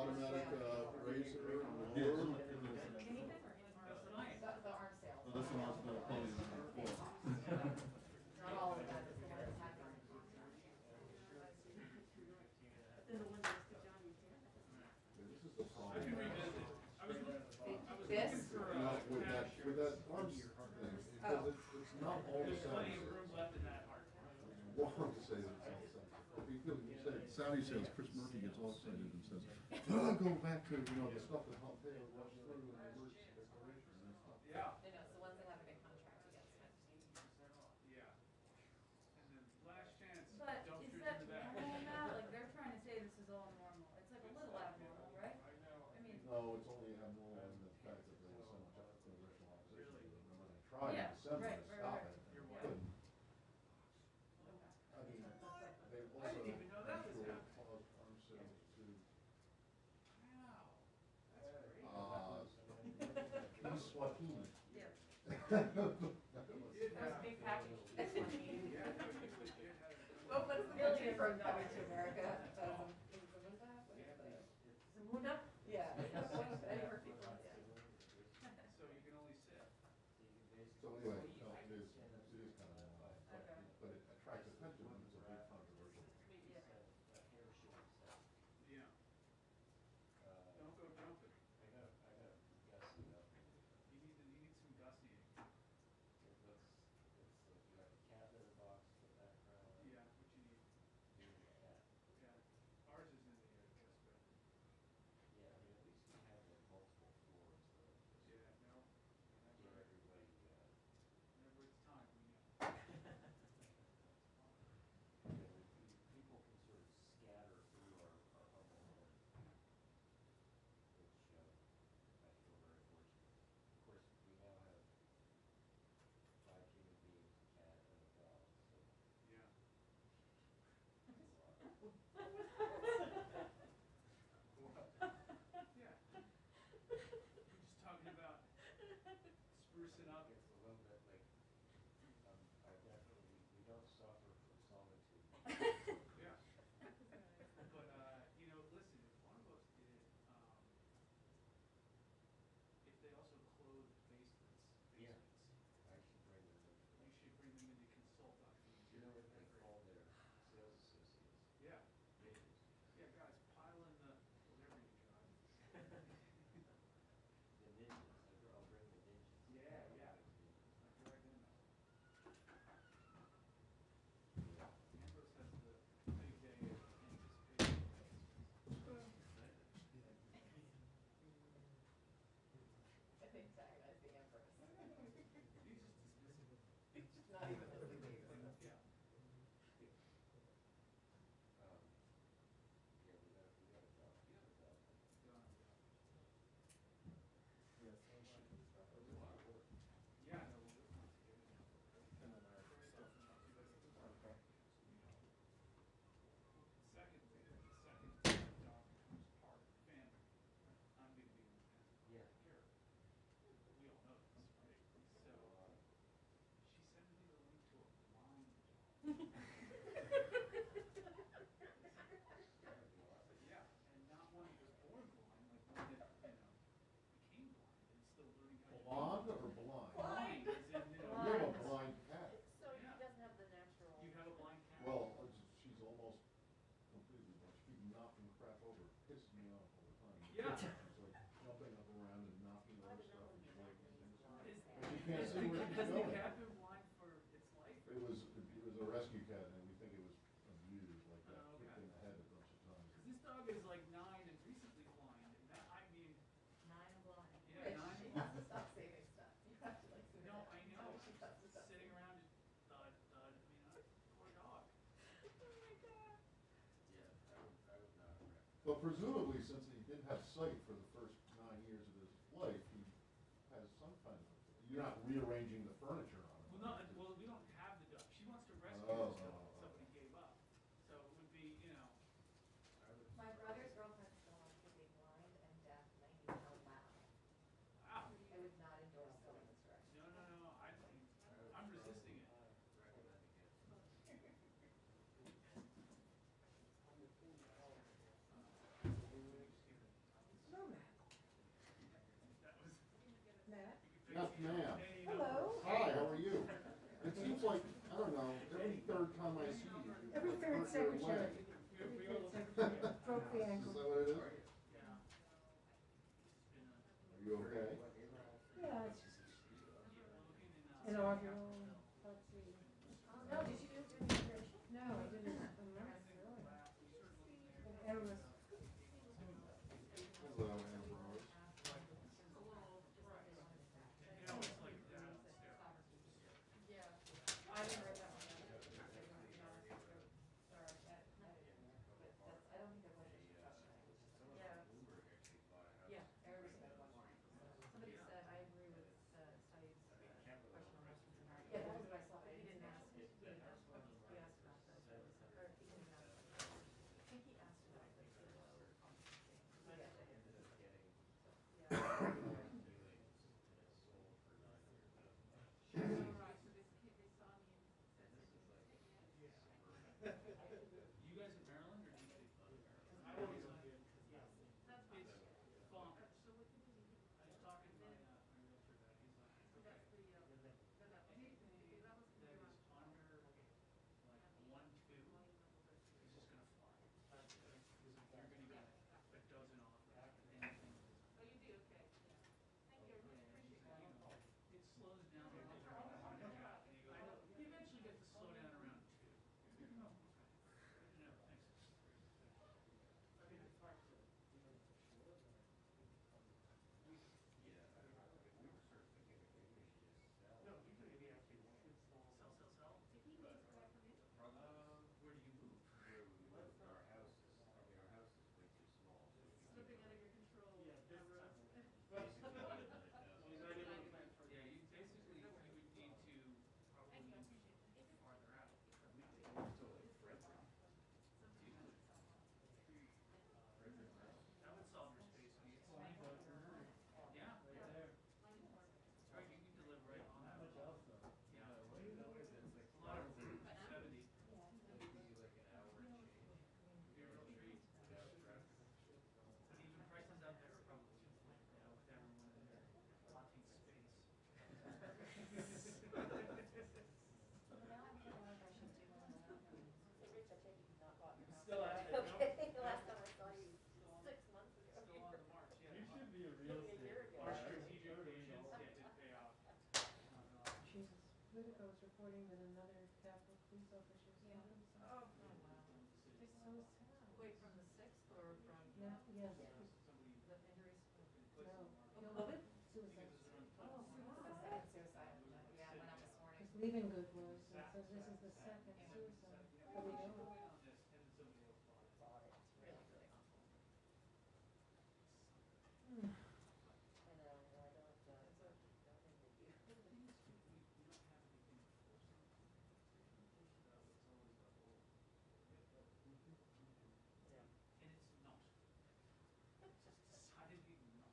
automatic razor and Yeah, roller. anything or The arm sale. oh, that's the last one. Probably Not all of that, it's the one that's happening. Then the one next to Johnny's, This is the I problem. can revisit it. I was looking This? for With cash. that arms thing, because it's not all the There's plenty Saudi of room sales. left in that heart. Wrong to say that it's all Saudi. You say Saudi sales. Chris Murphy gets all excited and says, go back to, the stuff that helped pay rush through and the emergency declaration and stuff. Yeah. I know, it's the ones that have a big contract to get spent. Yeah. And then last chance, But dumpsters is in that the back. normal now? Like, they're trying to say this is all normal. It's like a little abnormal, right? I know. I mean, No, it's only abnormal in the fact that there was so much congressional opposition. Really? Remember, they tried Yeah, in December right, to right, stop right. it. You're and right. couldn't. okay. I mean, they also. I didn't even know that was actually happening. caused arms sales to, Wow. That's great. East Swahili. Yeah. It did That was a have- big package. Yeah, no, you legit had a- Well, what is the country from coming to America? Zamunda? Yeah. Anywhere people, yeah. So you can only sit. So anyway, no, it is kind of, Okay. but it attracts attention when it's a big controversial. Yeah. Yeah. Don't go jumping. You need some gussy. Yeah, what you need. Yeah. Ours is in the guest bedroom. Yeah, no. Whenever it's time, we know. People can sort of scatter through our home, which I feel very fortunate. Of course, we now have 5 human beings, a cat, and a dog, so Yeah. that's a lot. Yeah. We're just talking about sprucing up. It's a little bit like, I definitely, we don't suffer from solitude. Yeah. But, listen, if one of us did, if they also clothed basements, I should bring them in. you should bring them in to consult on the You know what they interior. call their sales associates? Yeah. Neighbors. Yeah, guys, pile in the, whatever you drive. The ninjas, I'll bring the ninjas. Yeah, yeah. Like right in there. Ambrose has the big day of anticipation. I think antagonize the empress. He's just dismissive. Not even listening to you. Yeah. Yeah, we got a dog. You have a dog. Yes. It's a lot of work. Yeah, no, we'll do it. And then our stuff. Secondly, the second dog becomes part of the family. I'm gonna be Yeah. here. We all know this, right? So, she sent me the link to a blind dog. Yeah, and not one that was born blind, like one that, became blind and still learning how to. Blonde or blind? Blind, as in, You have a blind cat. So he doesn't have the natural. You have a blind cat? Well, she's almost completely blind. She keeps knocking crap over, pissing me off all the time. Yeah. She's like jumping up around and knocking over stuff and breaking things. Is- But she can't see where she's Has the going. cat been blind for its life? It was a rescue cat and we think it was abused like that, Oh, kicked okay. in the head a bunch of times. Because this dog is like 9 and recently blind, and that, I mean, 9 and blind. yeah, Wait, 9. she has to stop saving stuff. You have to like. No, I know, She has to stop sitting saving. around just thud, thud, poor dog. Oh my God. Yeah, I would not recommend. But presumably, since he didn't have sight for the first 9 years of his life, he has some kind of, you're not rearranging the furniture on him. Well, we don't have the dog. She wants to rescue Oh, herself, oh, and oh. somebody gave up. So it would be, I would. My brother's girlfriend still wants to be blind and deaf, and I need to allow. wow. I would not endorse going this direction. No, I'm resisting it. Recommending it. any third time I see you. Every third hurt your secretary. leg. Every third secretary broke the Is ankle. that what it is? Yeah. Are you okay? Yeah, it's just We're looking in, inaugural, let's see. No, did you do your immigration? No, I didn't, I'm not sure. Endless. Hello, Ambrose. you know, it's like that, Yeah. I didn't write that one down. Sorry, I don't think there was a question. Yeah. Yeah, everybody said that one. Somebody said, I agree with Saeed's question on Western Sahara. Yeah, that was what I saw, but he didn't ask. He asked about the, or he didn't ask. I think he asked about the PLO thing. Yeah. Yeah. You guys in Maryland or DC? I always That's fine. It's bonkers. I was talking to my realtor that he's like, okay, anything that is under like 1.2 is just gonna fly. Because you're gonna get a dozen offers for anything. Oh, you do, okay, yeah. Thank you, I really appreciate that. It slows down a little bit on the job, and you eventually get to slow down around 2. Oh, okay. No, thanks. Sell. If he needs it back from you? Where do you move? Slipping out of your control. Yeah, you basically, you would need to probably move farther out. That would solve your space needs. Yeah, right there. Right, you can deliver right on that. Yeah. A lot of 70. Be a real treat. And even prices out there are probably with everyone in there wanting space. Well, now I'm feeling like I should do one of that. So Rich, I take it you've not bought your house. Still at it, no? Okay, the last time I saw you, 6 months ago. Still on the march, yeah. You should be a real A year ago. Our strategic patience, yeah, did pay off. Jesus, Politico is reporting that another Capitol police officer is Yeah. killed. Oh, wow. It's so sad. Wait, from the 6th or from? Yeah, yes. The injuries? No, Oh, killed, COVID? suicide. Oh, suicide. Suicide, yeah, it went out this morning. Because Leaving Good was, and says this is the second suicide that we know of. It's really, really awful. Hmm. I know, I don't, don't envy you. Yeah. And it's not. It's just decidedly not.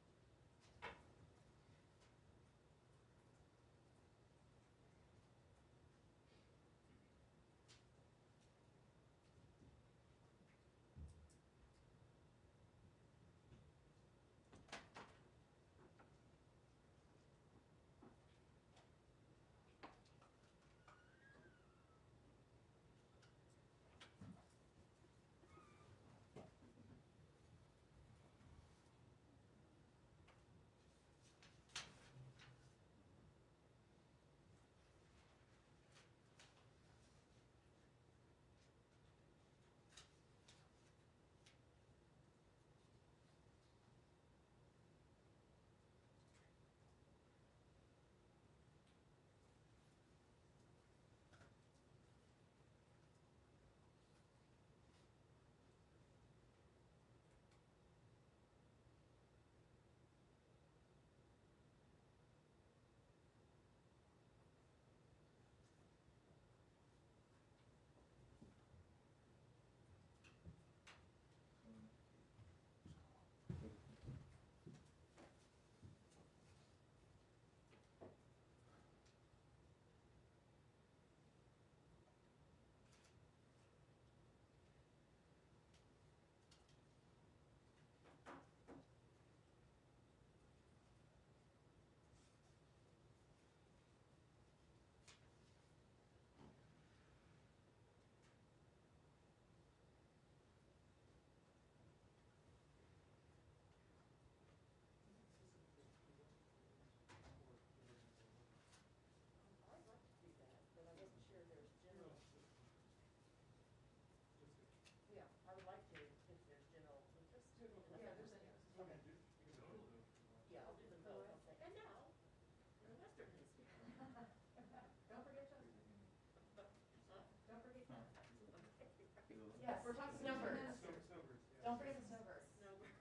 Don't forget the snowbirds. Snowbirds.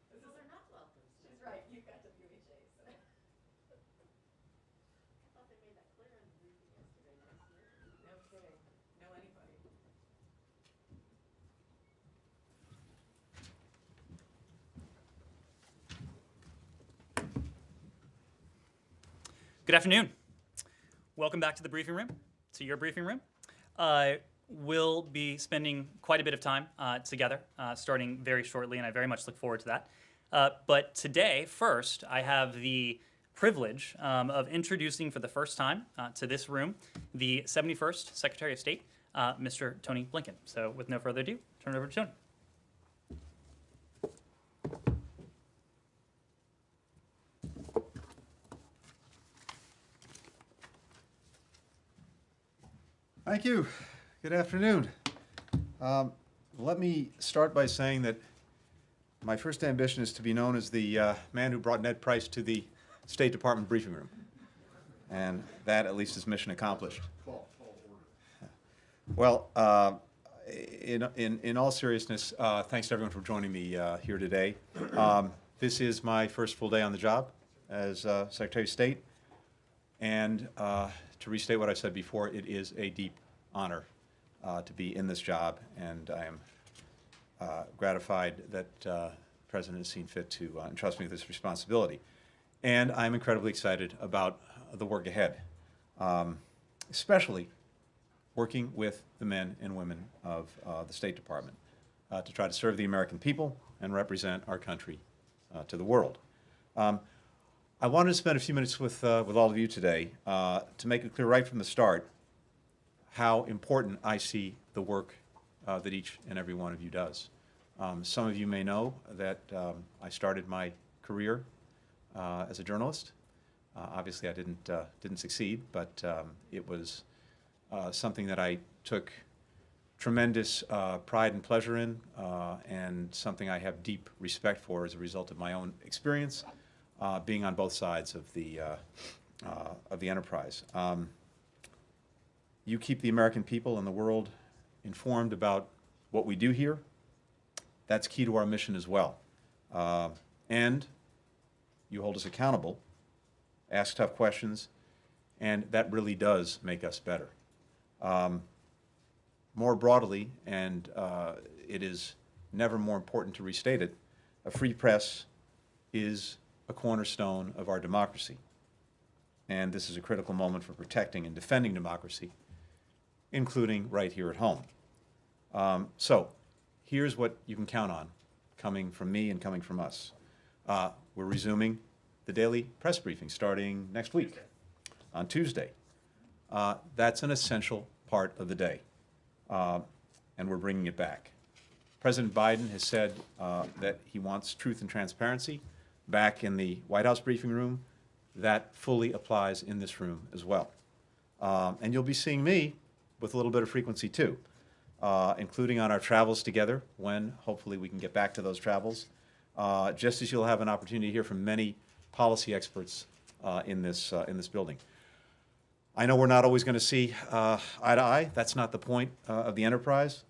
Those are not welcome. She's right, you got WHAs. I thought they made that clear in the briefing yesterday, no snowbirds. No kidding. Know anybody. Good afternoon. Welcome back to the briefing room, to your briefing room. We'll be spending quite a bit of time together, starting very shortly, and I very much look forward to that. But today, first, I have the privilege of introducing for the first time to this room the 71st Secretary of State, Mr. Tony Blinken. So with no further ado, turn it over to Tony. Thank you. Good afternoon. Let me start by saying that my first ambition is to be known as the man who brought Ned Price to the State Department briefing room. And that, at least, is mission accomplished. Well, in all seriousness, thanks to everyone for joining me here today. This is my first full day on the job as Secretary of State. And to restate what I said before, it is a deep honor to be in this job, and I am gratified that the President has seen fit to entrust me with this responsibility. And I'm incredibly excited about the work ahead, especially working with the men and women of the State Department to try to serve the American people and represent our country to the world. I wanted to spend a few minutes with all of you today to make it clear right from the start how important I see the work that each and every one of you does. Some of you may know that I started my career as a journalist. Obviously, I didn't succeed, but it was something that I took tremendous pride and pleasure in, and something I have deep respect for as a result of my own experience. Being on both sides of the enterprise. You keep the American people and the world informed about what we do here. That's key to our mission as well. And you hold us accountable, ask tough questions, and that really does make us better. More broadly, and it is never more important to restate it, a free press is a cornerstone of our democracy. And this is a critical moment for protecting and defending democracy, including right here at home. So here's what you can count on coming from me and coming from us. We're resuming the daily press briefing starting next week on Tuesday. That's an essential part of the day, and we're bringing it back. President Biden has said that he wants truth and transparency back in the White House briefing room. That fully applies in this room as well. And you'll be seeing me with a little bit of frequency too, including on our travels together when hopefully we can get back to those travels, just as you'll have an opportunity to hear from many policy experts in this building. I know we're not always going to see eye to eye. That's not the point of the enterprise.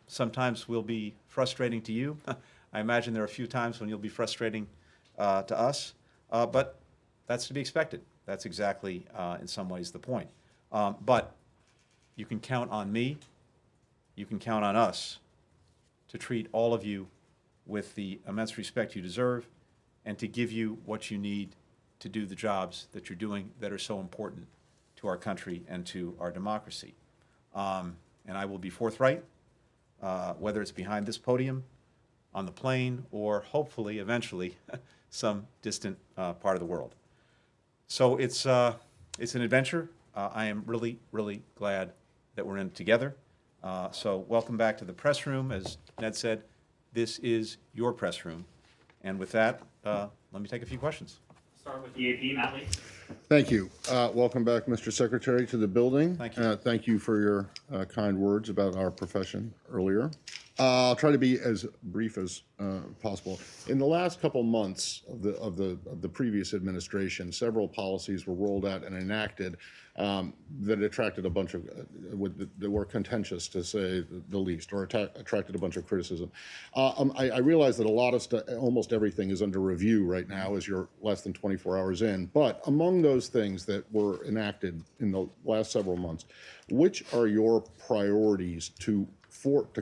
Sometimes we'll be frustrating to you. I imagine there are a few times when you'll be frustrating to us, but that's to be expected. That's exactly, in some ways, the point. But you can count on me, you can count on us to treat all of you with the immense respect you deserve and to give you what you need to do the jobs that you're doing that are so important to our country and to our democracy. And I will be forthright, whether it's behind this podium, on the plane, or hopefully, eventually, some distant part of the world. So it's an adventure. I am really, really glad that we're in it together. So welcome back to the press room. As Ned said, this is your press room. And with that, let me take a few questions. Start with the AP, Matt Lee. Thank you. Welcome back, Mr. Secretary, to the building. Thank you. Thank you for your kind words about our profession earlier. I'll try to be as brief as possible. In the last couple months of the previous administration, several policies were rolled out and enacted that attracted a bunch of that were contentious, to say the least, or attracted a bunch of criticism. I realize that a lot of almost everything is under review right now, as you're less than 24 hours in. But among those things that were enacted in the last several months, which are your priorities to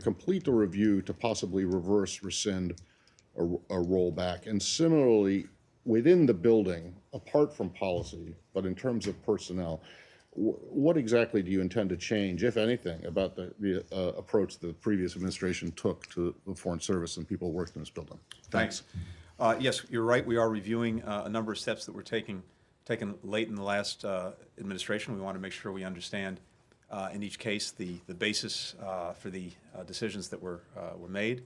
complete the review, to possibly reverse, rescind, or roll back? And similarly, within the building, apart from policy, but in terms of personnel, what exactly do you intend to change, if anything, about the approach the previous administration took to the Foreign Service and people who worked in this building? Thanks. Yes, you're right. We are reviewing a number of steps that were taken late in the last administration. We want to make sure we understand in each case the basis for the decisions that were made.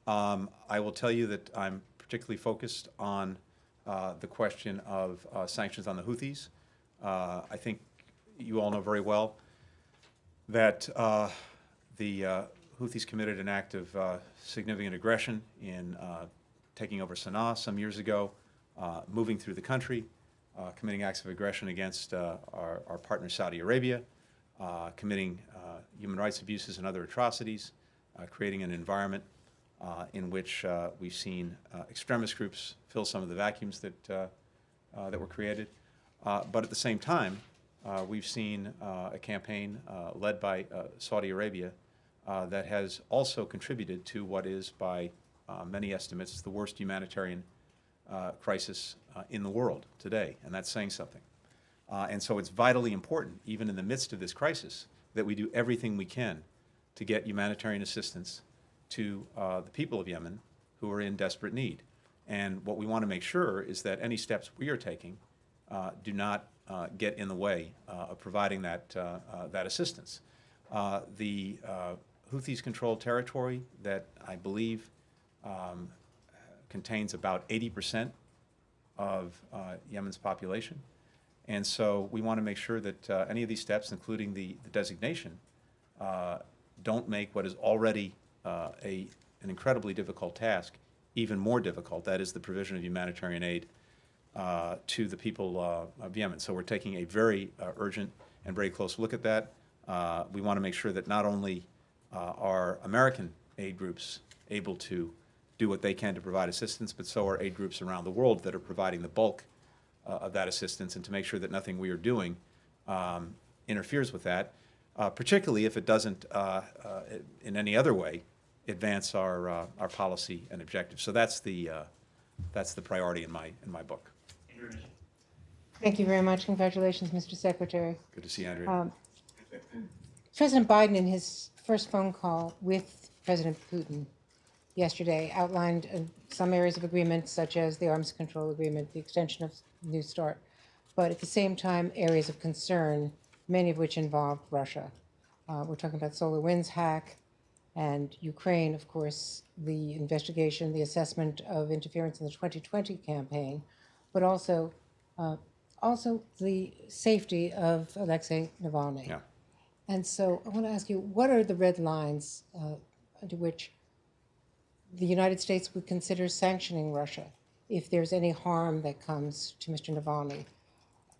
I will tell you that I'm particularly focused on the question of sanctions on the Houthis. I think you all know very well that the Houthis committed an act of significant aggression in taking over Sana'a some years ago, moving through the country, committing acts of aggression against our partner Saudi Arabia, committing human rights abuses and other atrocities, creating an environment in which we've seen extremist groups fill some of the vacuums that were created. But at the same time, we've seen a campaign led by Saudi Arabia that has also contributed to what is, by many estimates, the worst humanitarian crisis in the world today, and that's saying something. And so it's vitally important, even in the midst of this crisis, that we do everything we can to get humanitarian assistance to the people of Yemen who are in desperate need. And what we want to make sure is that any steps we are taking do not get in the way of providing that assistance. The Houthis-controlled territory that I believe contains about 80% of Yemen's population. And so we want to make sure that any of these steps, including the designation, don't make what is already an incredibly difficult task even more difficult. That is the provision of humanitarian aid to the people of Yemen. So we're taking a very urgent and very close look at that. We want to make sure that not only are American aid groups able to do what they can to provide assistance, but so are aid groups around the world that are providing the bulk of that assistance, and to make sure that nothing we are doing interferes with that, particularly if it doesn't in any other way advance our policy and objectives. So that's the priority in my book. Thank you very much. Congratulations, Mr. Secretary. Good to see you, Andrea. President Biden, in his first phone call with President Putin yesterday, outlined some areas of agreement, such as the arms control agreement, the extension of New START, but at the same time, areas of concern, many of which involved Russia. We're talking about SolarWinds hack, and Ukraine, of course, the investigation, the assessment of interference in the 2020 campaign, but also the safety of Alexei Navalny. Yeah. And so I want to ask you, what are the red lines under which the United States would consider sanctioning Russia if there's any harm that comes to Mr. Navalny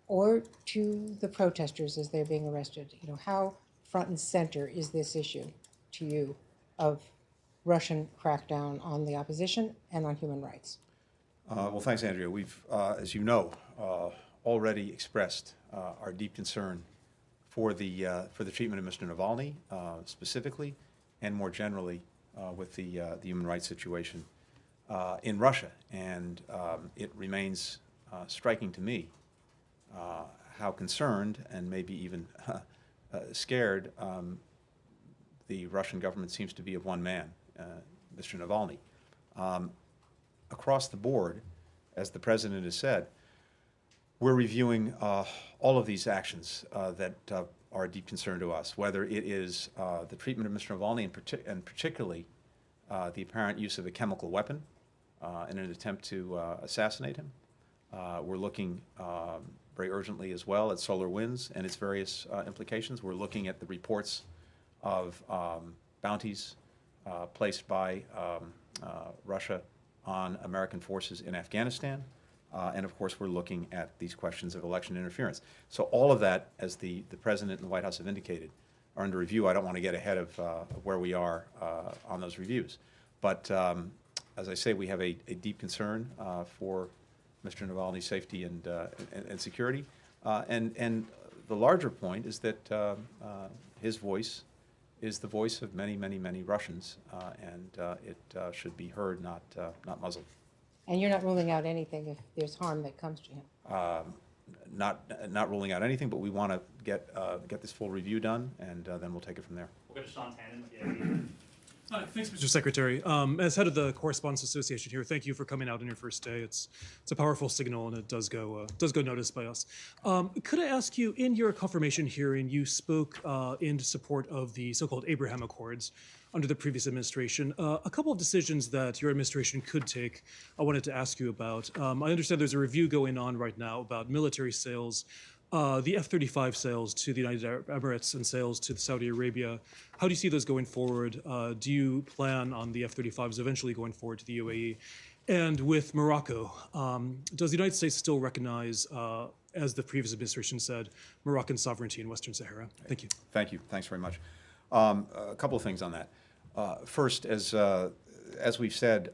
or to the protesters as they're being arrested? You know, how front and center is this issue to you of Russian crackdown on the opposition and on human rights? Well, thanks, Andrea. We've, as you know, already expressed our deep concern for the treatment of Mr. Navalny specifically, and more generally with the human rights situation in Russia. And it remains striking to me how concerned and maybe even scared the Russian government seems to be of one man, Mr. Navalny. Across the board, as the President has said, we're reviewing all of these actions that are a deep concern to us, whether it is the treatment of Mr. Navalny and particularly the apparent use of a chemical weapon in an attempt to assassinate him. We're looking very urgently as well at SolarWinds and its various implications. We're looking at the reports of bounties placed by Russia on American forces in Afghanistan. And of course, we're looking at these questions of election interference. So all of that, as the President and the White House have indicated, are under review. I don't want to get ahead of where we are on those reviews. But as I say, we have a deep concern for Mr. Navalny's safety and security. And the larger point is that his voice is the voice of many, many, many Russians, and it should be heard, not muzzled. And you're not ruling out anything if there's harm that comes to him? Not ruling out anything, but we want to get this full review done, and then we'll take it from there. We'll go to Sean Tannen. Thanks, Mr. Secretary. As head of the Correspondents Association here, thank you for coming out on your first day. It's a powerful signal, and it does go noticed by us. Could I ask you, in your confirmation hearing, you spoke in support of the so-called Abraham Accords under the previous administration. A couple of decisions that your administration could take, I wanted to ask you about. I understand there's a review going on right now about military sales. The F-35 sales to the United Arab Emirates and sales to Saudi Arabia. How do you see those going forward? Do you plan on the F-35s eventually going forward to the UAE? And with Morocco, does the United States still recognize, as the previous administration said, Moroccan sovereignty in Western Sahara? Thank you. Thank you. Thanks very much. A couple of things on that. First, as we've said,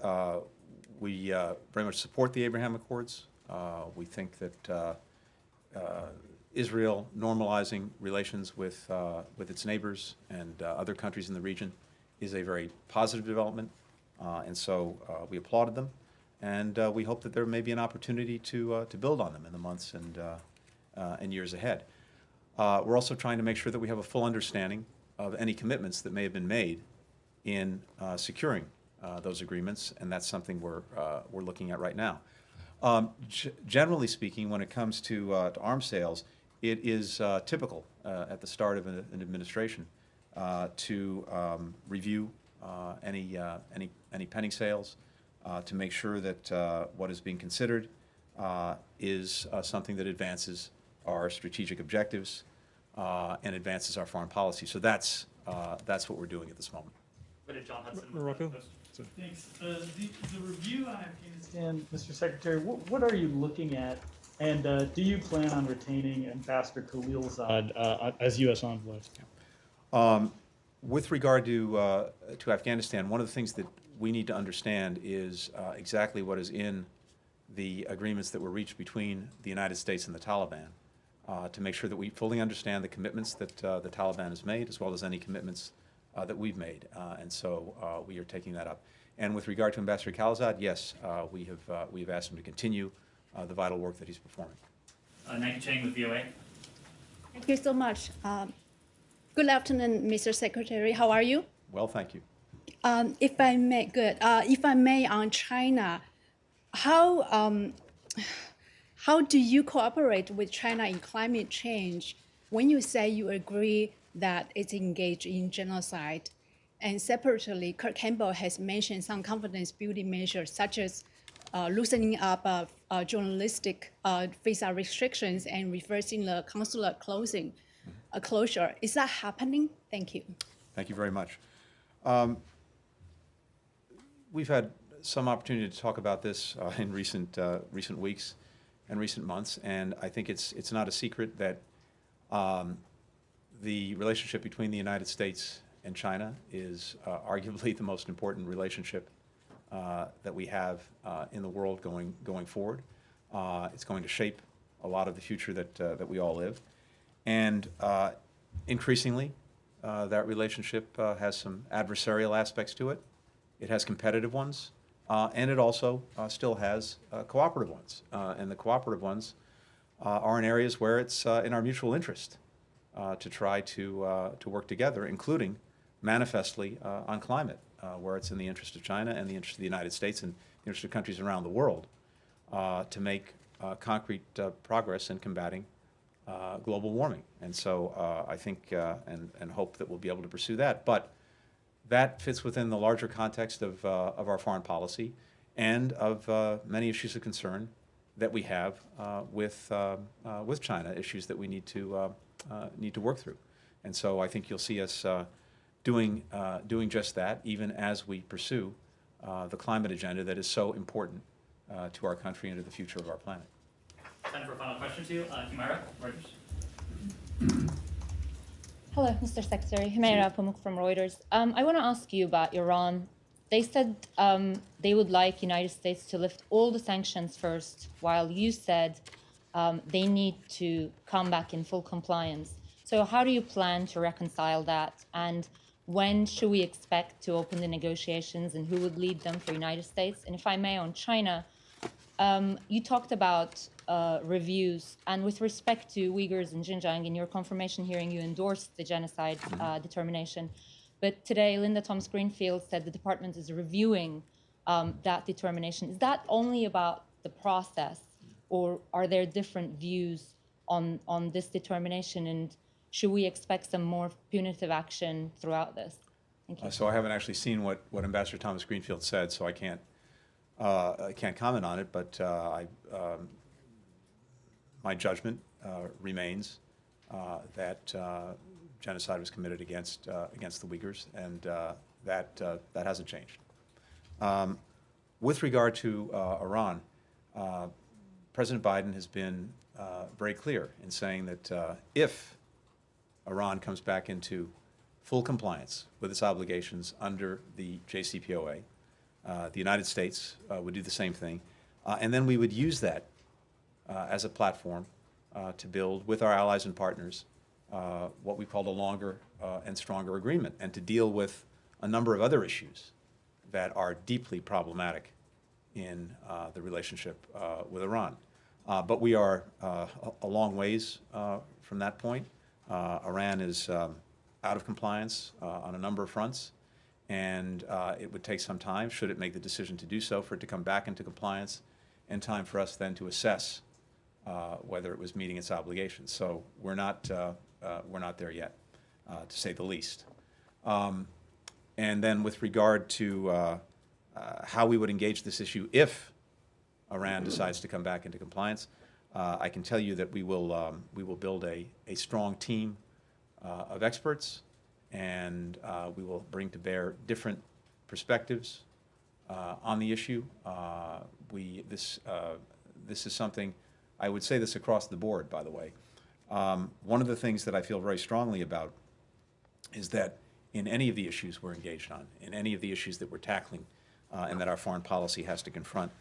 we very much support the Abraham Accords. We think that Israel normalizing relations with its neighbors and other countries in the region is a very positive development, and so we applauded them, and we hope that there may be an opportunity to build on them in the months and years ahead. We're also trying to make sure that we have a full understanding of any commitments that may have been made in securing those agreements, and that's something we're looking at right now. Generally speaking, when it comes to arms sales, it is typical at the start of an administration to review any pending sales, to make sure that what is being considered is something that advances our strategic objectives and advances our foreign policy. So that's what we're doing at this moment. Go to John Hudson. Morocco? Thanks. The review on Afghanistan, Mr. Secretary, what are you looking at? And do you plan on retaining Ambassador Khalilzad as U.S. envoy? With regard to Afghanistan, one of the things that we need to understand is exactly what is in the agreements that were reached between the United States and the Taliban, to make sure that we fully understand the commitments that the Taliban has made, as well as any commitments that we've made, and so we are taking that up. And with regard to Ambassador Khalilzad, yes, we have asked him to continue the vital work that he's performing. Nike Chang with VOA. Thank you so much. Good afternoon, Mr. Secretary. How are you? Well, thank you. If I may, on China, how do you cooperate with China in climate change when you say you agree that it's engaged in genocide? And separately, Kurt Campbell has mentioned some confidence-building measures, such as loosening up journalistic visa restrictions and reversing the consular closure. Is that happening? Thank you. Thank you very much. We've had some opportunity to talk about this in recent weeks and recent months, and I think it's not a secret that the relationship between the United States and China is arguably the most important relationship that we have in the world going forward. It's going to shape a lot of the future that we all live, and increasingly that relationship has some adversarial aspects to it. It has competitive ones, and it also still has cooperative ones. And the cooperative ones are in areas where it's in our mutual interest to try to work together, including manifestly on climate, where it's in the interest of China and the interest of the United States and the interest of countries around the world to make concrete progress in combating global warming. And so I think and hope that we'll be able to pursue that. But that fits within the larger context of our foreign policy and of many issues of concern that we have with China, issues that we need to work through. And so I think you'll see us doing just that, even as we pursue the climate agenda that is so important to our country and to the future of our planet. Time for a final question to you, Humaira, Reuters. Hello, Mr. Secretary. Humaira Pamuk from Reuters. I want to ask you about Iran. They said they would like United States to lift all the sanctions first, while you said they need to come back in full compliance. So how do you plan to reconcile that? And when should we expect to open the negotiations, and who would lead them for United States? And if I may, on China, you talked about reviews, and with respect to Uyghurs and Xinjiang, in your confirmation hearing, you endorsed the genocide determination. But today, Linda Thomas-Greenfield said the department is reviewing that determination. Is that only about the process, or are there different views on this determination? And should we expect some more punitive action throughout this? Thank you. So I haven't actually seen what Ambassador Thomas-Greenfield said, so I can't comment on it. But my judgment remains that genocide was committed against the Uyghurs, and that hasn't changed. With regard to Iran, President Biden has been very clear in saying that if Iran comes back into full compliance with its obligations under the JCPOA, the United States would do the same thing, and then we would use that as a platform to build with our allies and partners what we call a longer and stronger agreement, and to deal with a number of other issues that are deeply problematic in the relationship with Iran. But we are a long ways from that point. Iran is out of compliance on a number of fronts, and it would take some time, should it make the decision to do so, for it to come back into compliance, and time for us then to assess whether it was meeting its obligations. So we're not there yet, to say the least. And then with regard to how we would engage this issue if Iran decides to come back into compliance, I can tell you that we will build a strong team of experts, and we will bring to bear different perspectives on the issue. This is something, I would say this across the board, by the way. One of the things that I feel very strongly about is that in any of the issues we're engaged on, in any of the issues that we're tackling and that our foreign policy has to confront,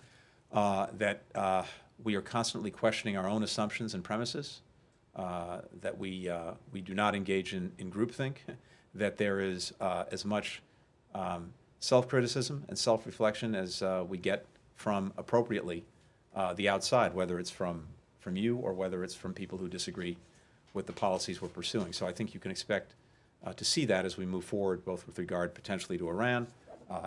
that we are constantly questioning our own assumptions and premises, that we do not engage in groupthink, that there is as much self-criticism and self-reflection as we get from, appropriately, the outside, whether it's from you or whether it's from people who disagree with the policies we're pursuing. So I think you can expect to see that as we move forward, both with regard potentially to Iran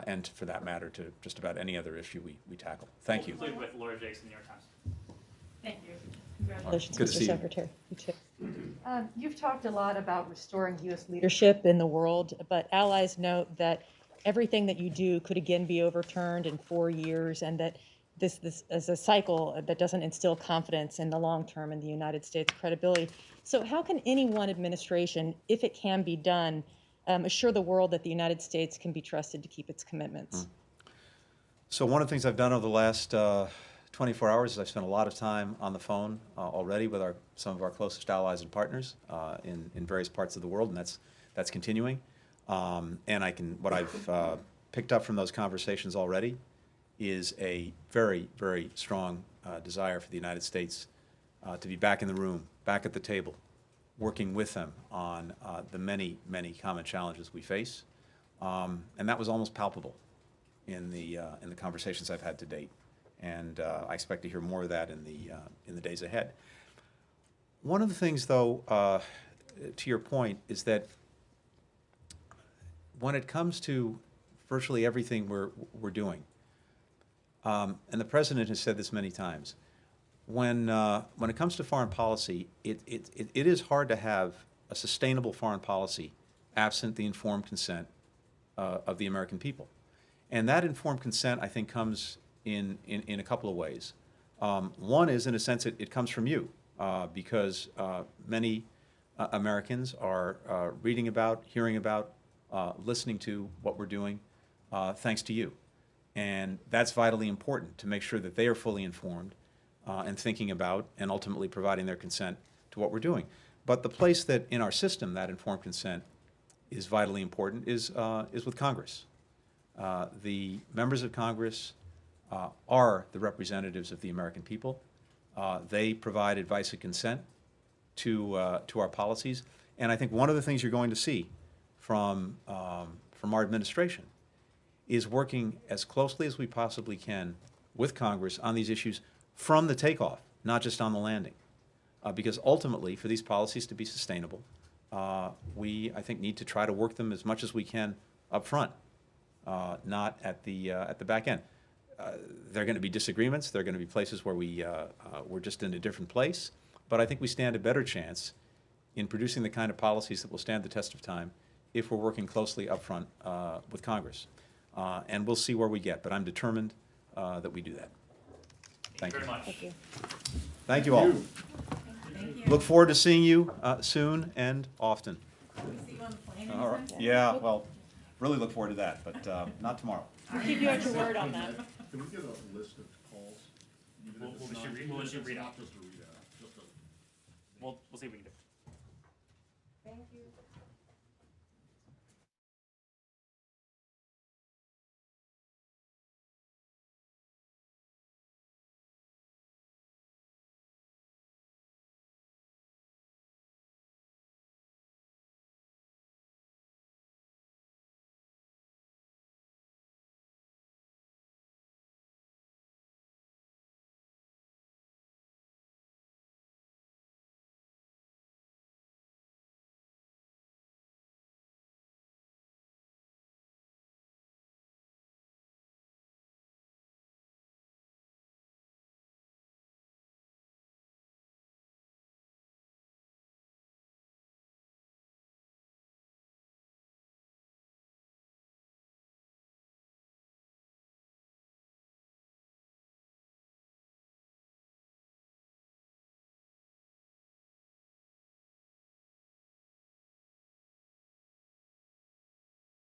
and, for that matter, to just about any other issue we tackle. Thank you. We'll conclude with Laura Jakes, New York Times. Thank you. Congratulations, Good to Mr. see you. Secretary. You too. You've talked a lot about restoring U.S. leadership in the world, but allies note that everything that you do could again be overturned in 4 years, and that this is a cycle that doesn't instill confidence in the long term in the United States' credibility. So how can any one administration, if it can be done, assure the world that the United States can be trusted to keep its commitments? So one of the things I've done over the last 24 hours is I've spent a lot of time on the phone already with some of our closest allies and partners in various parts of the world, and that's continuing. And what I've picked up from those conversations already is a very, very strong desire for the United States to be back in the room, back at the table, working with them on the many, many common challenges we face. And that was almost palpable in the conversations I've had to date. And I expect to hear more of that in the days ahead. One of the things, though, to your point, is that when it comes to virtually everything we're doing, and the President has said this many times, when it comes to foreign policy, it is hard to have a sustainable foreign policy absent the informed consent of the American people. And that informed consent, I think, comes in a couple of ways. One is, in a sense, it comes from you, because many Americans are reading about, hearing about listening to what we're doing, thanks to you. And that's vitally important to make sure that they are fully informed and thinking about and ultimately providing their consent to what we're doing. But the place that in our system that informed consent is vitally important is with Congress. The members of Congress are the representatives of the American people. They provide advice and consent to our policies. And I think one of the things you're going to see from our administration is working as closely as we possibly can with Congress on these issues from the takeoff, not just on the landing. Because ultimately, for these policies to be sustainable, we, I think, need to try to work them as much as we can up front, not at the back end. There are going to be disagreements. There are going to be places where we're just in a different place. But I think we stand a better chance in producing the kind of policies that will stand the test of time if we're working closely up front with Congress. And we'll see where we get. But I'm determined that we do that. Thank you very much. Thank you. Thank you all. Look forward to seeing you soon and often. All right. Yeah, well, really look forward to that, but not tomorrow. We'll keep you at your word on that. Can we get a list of calls? We'll issue read out. Just a readout, just a. We'll see what we can do. Thank you.